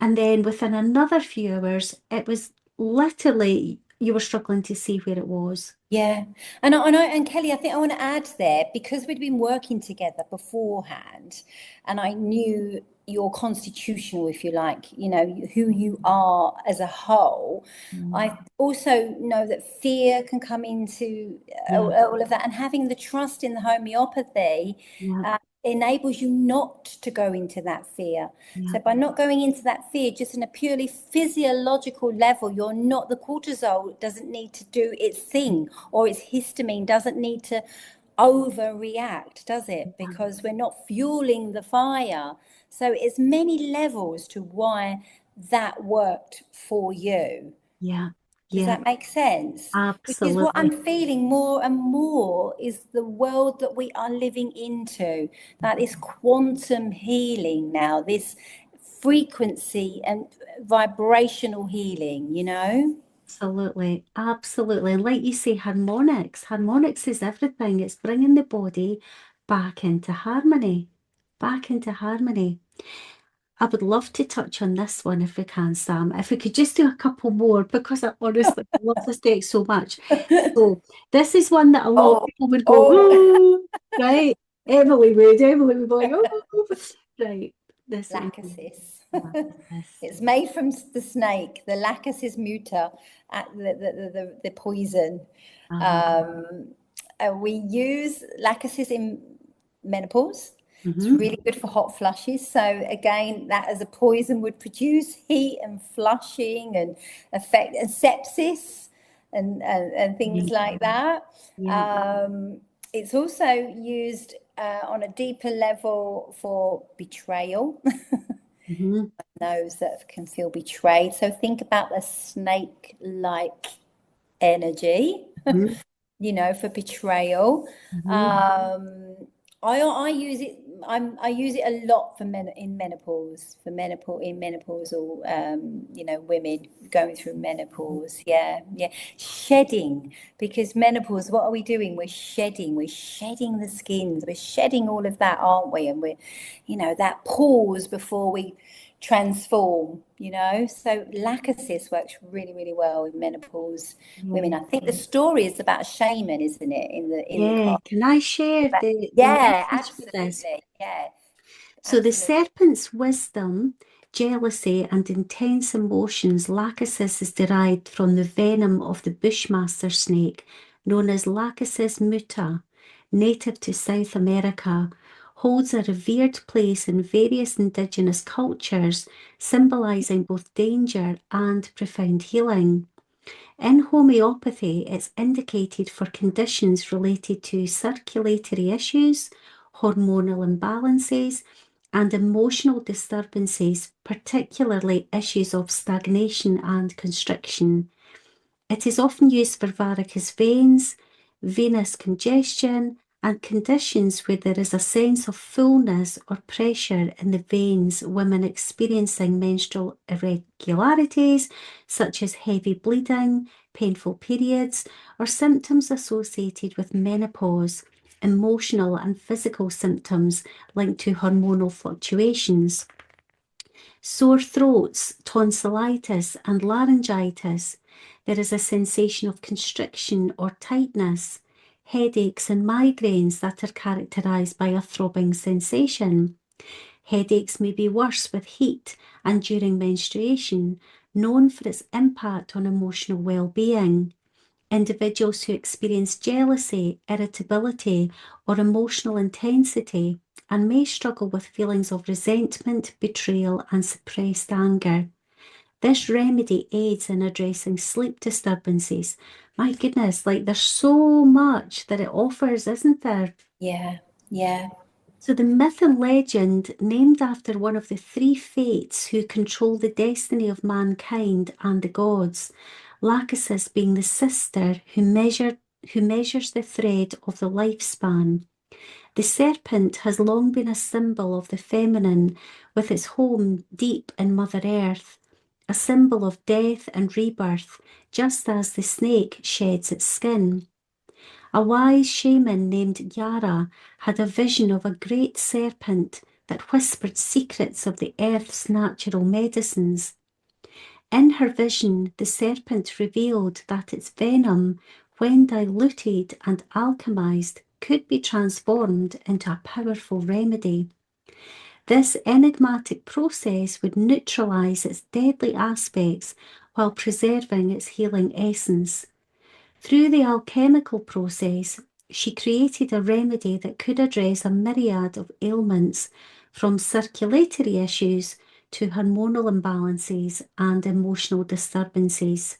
And then within another few hours, it was literally you were struggling to see where it was. Yeah, and Kelly, I think I want to add there because we'd been working together beforehand, and I knew your constitutional, if you like, who you are as a whole. Mm. I also know that fear can come into Yeah, all of that, and having the trust in the homeopathy yeah, enables you not to go into that fear. yeah, So by not going into that fear, just in a purely physiological level, you're not, the cortisol doesn't need to do its thing, or its histamine doesn't need to overreact, does it? yeah, Because we're not fueling the fire. So it's many levels to why that worked for you. yeah, Does yeah, that make sense? Which is what absolutely. I'm feeling more and more is the world that we are living into, that is quantum healing now, this frequency and vibrational healing, Absolutely, absolutely. And like you say, harmonics. Harmonics is everything. It's bringing the body back into harmony, back into harmony. I would love to touch on this one if we can, Sam. If we could just do a couple more, because I honestly love this deck so much. So this is one that a lot of Oh, people would go, oh, oh, right? Emily would be like, oh, right. This is Lachesis. this. It's made from the snake, the Lachesis muta, at the poison. Uh-huh. Um, we use Lachesis in menopause. It's Hmm. really good for hot flushes. So again, that as a poison would produce heat and flushing and affect and sepsis and things Yeah, like that. yeah. Um, it's also used on a deeper level for betrayal. Hmm. Those that can feel betrayed. So think about the snake-like energy, Hmm. for betrayal. Hmm. Um, I use it. I use it a lot for men in menopause, in menopausal women going through menopause. Yeah, yeah, shedding, because menopause. What are we doing? We're shedding. We're shedding the skins. We're shedding all of that, aren't we? And we're, that pause before we transform. So Lachesis works really, really well with menopause women. Yeah. I think the story is about a shaman, isn't it? In the Yeah. card. Can I share the Yeah, message for this? absolutely. Yeah, So the absolutely. serpent's wisdom, jealousy, and intense emotions, Lachesis, is derived from the venom of the bushmaster snake, known as Lachesis muta, native to South America, holds a revered place in various indigenous cultures, symbolizing both danger and profound healing. In homeopathy, it's indicated for conditions related to circulatory issues, hormonal imbalances, and emotional disturbances, particularly issues of stagnation and constriction. It is often used for varicose veins, venous congestion, and conditions where there is a sense of fullness or pressure in the veins, women experiencing menstrual irregularities, such as heavy bleeding, painful periods, or symptoms associated with menopause, emotional and physical symptoms linked to hormonal fluctuations. Sore throats, tonsillitis, and laryngitis. There is a sensation of constriction or tightness, headaches and migraines that are characterized by a throbbing sensation. Headaches may be worse with heat and during menstruation, known for its impact on emotional well-being. Individuals who experience jealousy, irritability, or emotional intensity and may struggle with feelings of resentment, betrayal, and suppressed anger. This remedy aids in addressing sleep disturbances. My goodness, like there's so much that it offers, isn't there? Yeah, yeah. So the myth and legend, named after one of the three fates who control the destiny of mankind and the gods, Lachesis being the sister who measures the thread of the lifespan. The serpent has long been a symbol of the feminine, with its home deep in Mother Earth, a symbol of death and rebirth, just as the snake sheds its skin. A wise shaman named Yara had a vision of a great serpent that whispered secrets of the earth's natural medicines. In her vision, the serpent revealed that its venom, when diluted and alchemized, could be transformed into a powerful remedy. This enigmatic process would neutralize its deadly aspects while preserving its healing essence. Through the alchemical process, she created a remedy that could address a myriad of ailments, from circulatory issues to hormonal imbalances and emotional disturbances.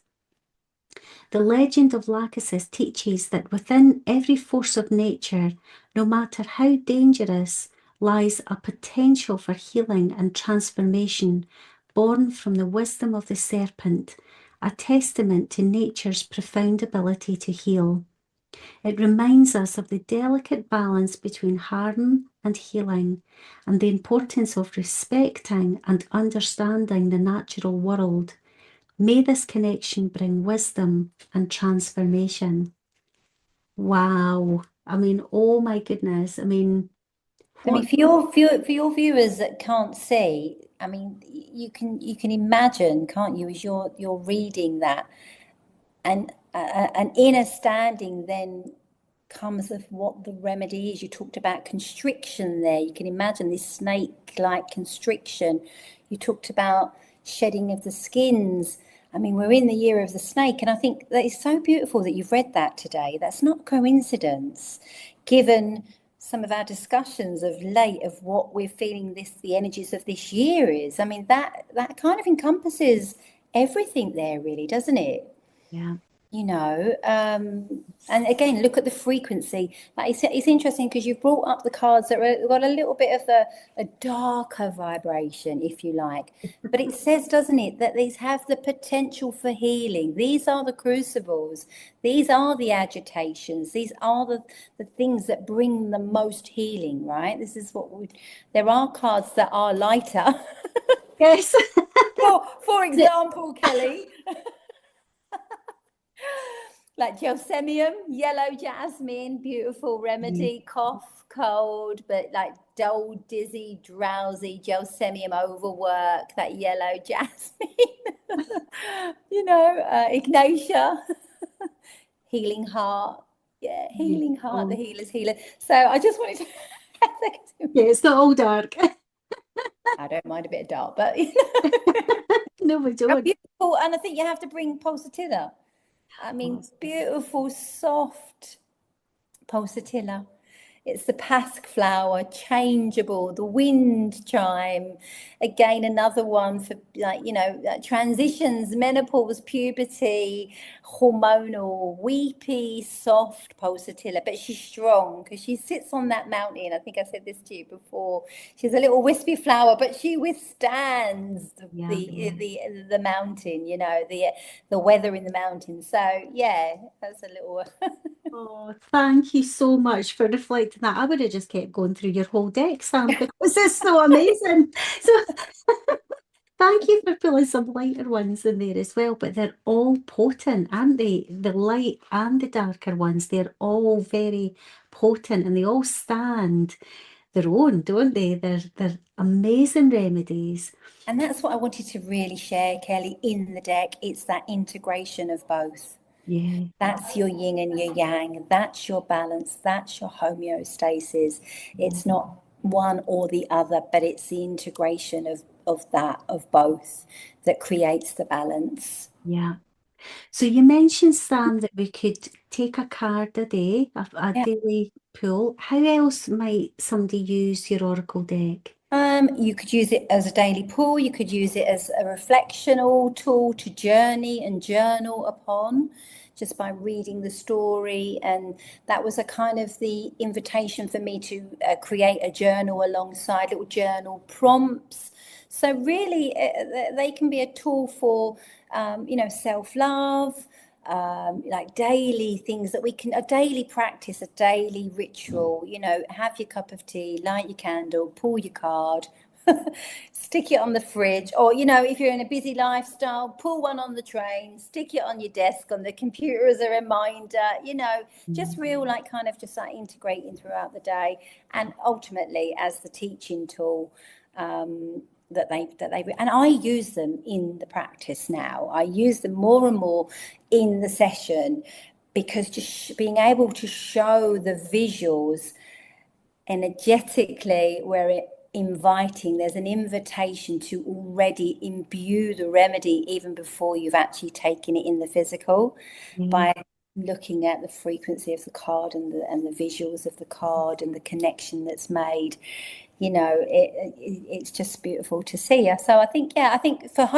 The legend of Lachesis teaches that within every force of nature, no matter how dangerous, lies a potential for healing and transformation born from the wisdom of the serpent, a testament to nature's profound ability to heal. It reminds us of the delicate balance between harm and healing, and the importance of respecting and understanding the natural world. May this connection bring wisdom and transformation. Wow. I mean, oh my goodness. I mean, I mean, what? for your viewers that can't see, I mean, you can imagine, can't you, as you're reading that, and an inner standing then comes of what the remedy is. You talked about constriction there. You can imagine this snake-like constriction. You talked about shedding of the skins. I mean, we're in the year of the snake, and I think that is so beautiful that you've read that today. That's not coincidence, given some of our discussions of late of what we're feeling the energies of this year is. I mean, that kind of encompasses everything there, really, doesn't it? Yeah. you know, and again, look at the frequency. Like it's interesting because you've brought up the cards that are, got a little bit of a darker vibration, if you like. But it says, doesn't it, that these have the potential for healing. These are the crucibles. These are the agitations. These are the things that bring the most healing, right? This is what there are cards that are lighter. Yes. For example, Kelly. Like gelsemium, yellow jasmine, beautiful remedy, cough, cold, but like dull, dizzy, drowsy, gelsemium, overwork, that yellow jasmine, Ignatia, healing heart. Yeah, healing heart, the Oh, healer's healer. So I just wanted to. yeah, it's not all dark. I don't mind a bit of dark, but No, we how don't. beautiful. And I think you have to bring Pulsatilla. I mean, beautiful, soft Pulsatilla. It's the pasque flower, changeable, the wind chime. Again, another one for transitions, menopause, puberty, hormonal, weepy, soft Pulsatilla. But she's strong because she sits on that mountain. I think I said this to you before. She's a little wispy flower, but she withstands Yeah. the mountain. The weather in the mountain. So yeah, that's a little. Oh, thank you so much for reflecting that. I would have just kept going through your whole deck, Sam, because it's so amazing. So thank you for pulling some lighter ones in there as well, but they're all potent, aren't they? The light and the darker ones, they're all very potent and they all stand their own, don't they? They're amazing remedies. And that's what I wanted to really share, Kelly, in the deck. It's that integration of both. Yeah. That's your yin and your yang. That's your balance. That's your homeostasis. It's not one or the other, but it's the integration of both that creates the balance. Yeah. So you mentioned, Sam, that we could take a card a day, a Yeah. daily pull. How else might somebody use your oracle deck? You could use it as a daily pull. You could use it as a reflectional tool to journey and journal upon just by reading the story. And that was a kind of the invitation for me to create a journal alongside little journal prompts. So really, they can be a tool for, self-love, like daily things that we can, a daily practice, a daily ritual, have your cup of tea, light your candle, pull your card, stick it on the fridge, or, if you're in a busy lifestyle, pull one on the train, stick it on your desk, on the computer as a reminder, just real, like kind of just like integrating throughout the day. And ultimately as the teaching tool, that they and I use them in the practice now. I use them more and more in the session because just being able to show the visuals energetically where it inviting, there's an invitation to already imbue the remedy even before you've actually taken it in the physical, Yeah. by looking at the frequency of the card and the visuals of the card and the connection that's made. It's just beautiful to see. So I think for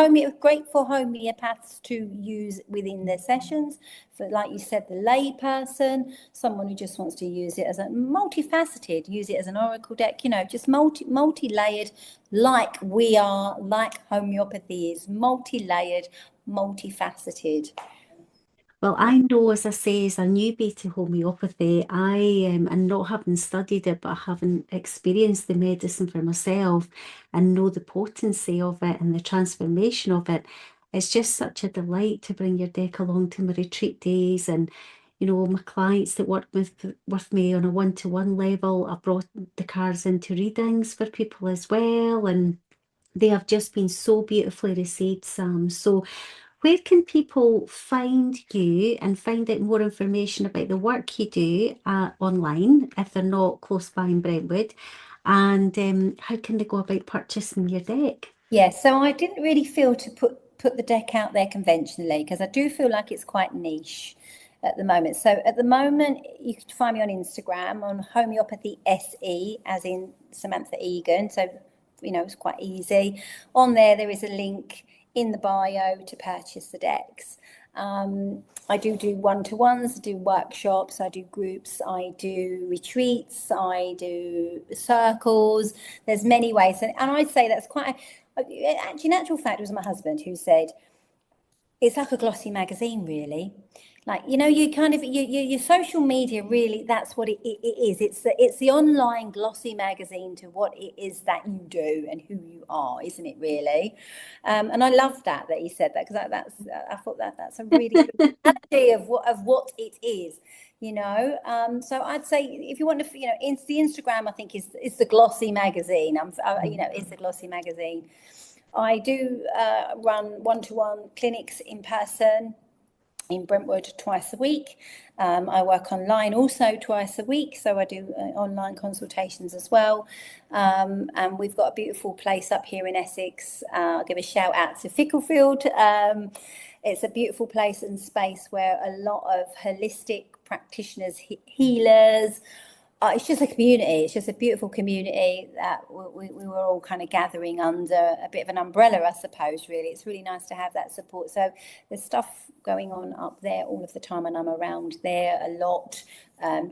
great for homeopaths to use within their sessions. For, like you said, the lay person, someone who just wants to use it as a multifaceted, use it as an oracle deck, just multi-layered, like we are, like homeopathy is multi-layered, multifaceted. Well, I know, as I say, as a newbie to homeopathy, and not having studied it, but having experienced the medicine for myself and know the potency of it and the transformation of it, it's just such a delight to bring your deck along to my retreat days. And, my clients that work with me on a one-to-one level, I've brought the cards into readings for people as well. And they have just been so beautifully received, Sam. So where can people find you and find out more information about the work you do online if they're not close by in Brentwood? And how can they go about purchasing your deck? Yeah, so I didn't really feel to put the deck out there conventionally because I do feel like it's quite niche at the moment. So at the moment, you can find me on Instagram on homeopathy SE, as in Samantha Egan. So, it's quite easy. On there is a link in the bio to purchase the decks. I do one-to-ones, I do workshops, I do groups, I do retreats, I do circles. There's many ways. And I'd say that's actually, in actual fact, it was my husband who said, it's like a glossy magazine, really. Like, you kind of, your social media, really, that's what it is. It's the online glossy magazine to what it is that you do and who you are, isn't it, really? And I love that he said that, because I thought that's a really good analogy of what it is, So I'd say, if you want to, it's the Instagram, I think, is the glossy magazine. It's the glossy magazine. I do run one-to-one clinics in person in Brentwood twice a week. I work online also twice a week, so I do online consultations as well. And we've got a beautiful place up here in Essex. I'll give a shout out to Ficklefield. It's a beautiful place and space where a lot of holistic practitioners, healers, it's just a community. It's just a beautiful community that we were all kind of gathering under a bit of an umbrella, I suppose, really. It's really nice to have that support. So there's stuff going on up there all of the time, and I'm around there a lot,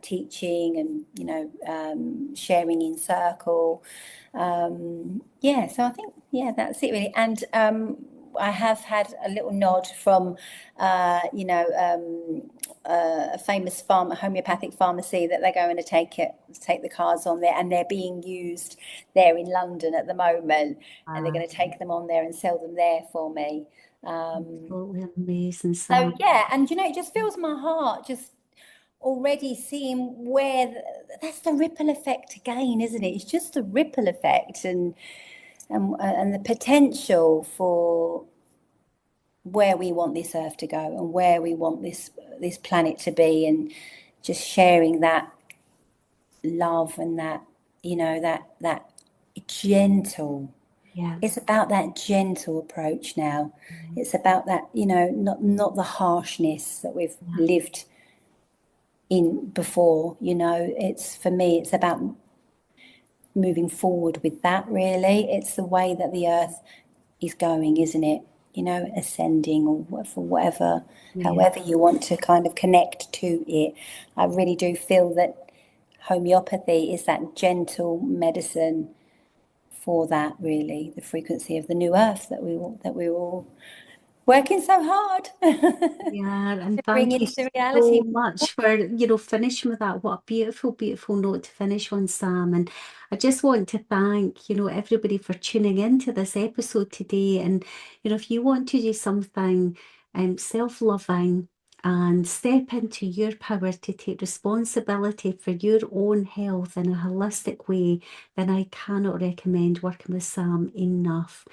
teaching and, sharing in circle. So I think, that's it, really. And I have had a little nod from, a famous homeopathic pharmacy that they're going to take the cards on there, and they're being used there in London at the moment, and they're going to take them on there and sell them there for me. Absolutely amazing. So and it just fills my heart just already seeing where that's the ripple effect again, isn't it? It's just the ripple effect and the potential for where we want this earth to go and where we want this planet to be, and just sharing that love and that that gentle. It's about that gentle approach now. It's about that, not the harshness that we've lived in before. It's, for me, it's about moving forward with that, really. It's the way that the earth is going, isn't it? Ascending, or for whatever, however you want to kind of connect to it. I really do feel that homeopathy is that gentle medicine for that, really, the frequency of the new earth that we're all working so hard and to bring thank you into reality. so much for finishing with that. What a beautiful note to finish on, Sam. And I just want to thank everybody for tuning into this episode today. And if you want to do something self-loving and step into your power to take responsibility for your own health in a holistic way, then I cannot recommend working with Sam enough.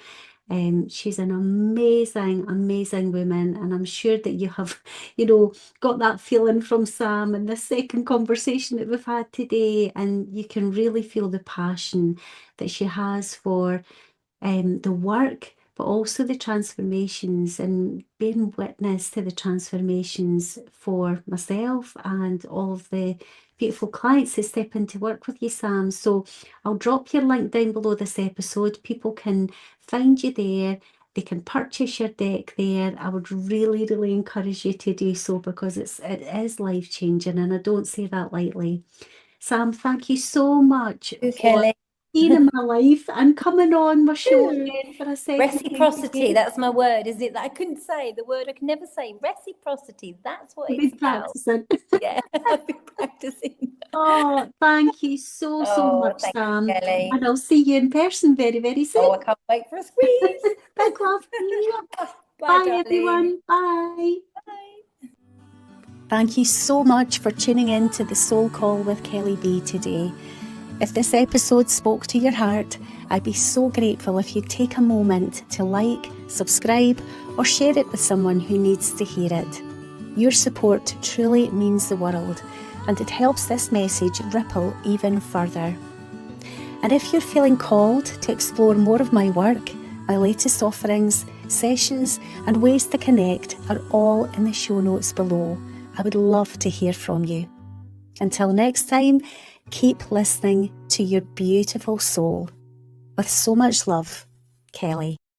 She's an amazing woman, and I'm sure that you have, got that feeling from Sam and this second conversation that we've had today, and you can really feel the passion that she has for the work, but also the transformations, and being witness to the transformations for myself and all of the beautiful clients who step in to work with you, Sam. So I'll drop your link down below this episode. People can find you there. They can purchase your deck there. I would really encourage you to do so, because it is life-changing, and I don't say that lightly. Sam, thank you so much for Kelly. being in my life and coming on my show again for a second. Reciprocity, that's my word, is it? That I couldn't say the word. I can never say reciprocity. That's what it's about. Yeah, I've been practicing. Oh, thank you so much, Sam. You, Kelly. And I'll see you in person very soon. Oh, I can't wait for a squeeze. Big love. Bye, everyone. Bye. Bye. Thank you so much for tuning in to the Soul Call with Kelly B today. If this episode spoke to your heart, I'd be so grateful if you'd take a moment to like, subscribe, or share it with someone who needs to hear it. Your support truly means the world, and it helps this message ripple even further. And if you're feeling called to explore more of my work, my latest offerings, sessions, and ways to connect are all in the show notes below. I would love to hear from you. Until next time, keep listening to your beautiful soul. With so much love, Kelly.